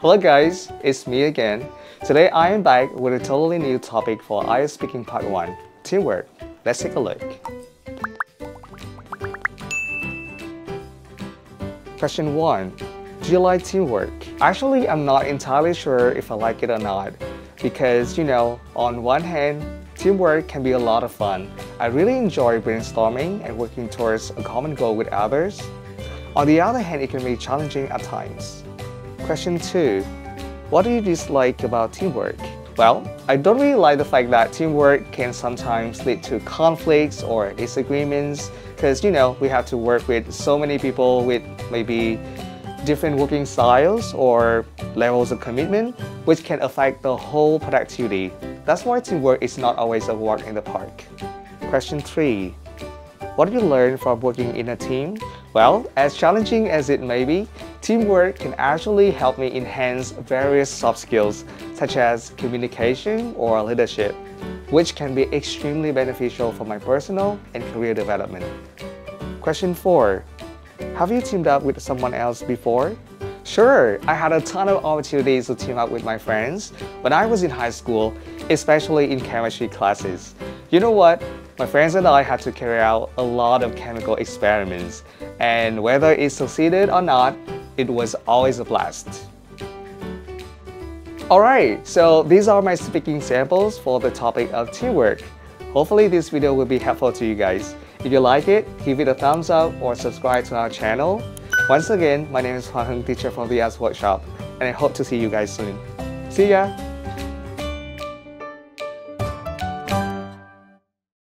Hello guys, it's me again. Today I am back with a totally new topic for IELTS Speaking Part 1, Teamwork. Let's take a look. Question 1. Do you like teamwork? Actually, I'm not entirely sure if I like it or not. Because, on one hand, teamwork can be a lot of fun. I really enjoy brainstorming and working towards a common goal with others. On the other hand, it can be challenging at times. Question 2. What do you dislike about teamwork? Well, I don't really like the fact that teamwork can sometimes lead to conflicts or disagreements because, we have to work with so many people with maybe different working styles or levels of commitment, which can affect the whole productivity. That's why teamwork is not always a walk in the park. Question 3. What do you learn from working in a team? Well, as challenging as it may be, teamwork can actually help me enhance various soft skills such as communication or leadership, which can be extremely beneficial for my personal and career development. Question 4. Have you teamed up with someone else before? Sure, I had a ton of opportunities to team up with my friends when I was in high school, especially in chemistry classes. You know what? My friends and I had to carry out a lot of chemical experiments, and whether it succeeded or not, it was always a blast. Alright, so these are my speaking samples for the topic of teamwork. Hopefully this video will be helpful to you guys. If you like it, give it a thumbs up or subscribe to our channel. Once again, my name is Hưng, teacher from the IELTS Workshop, and I hope to see you guys soon. See ya!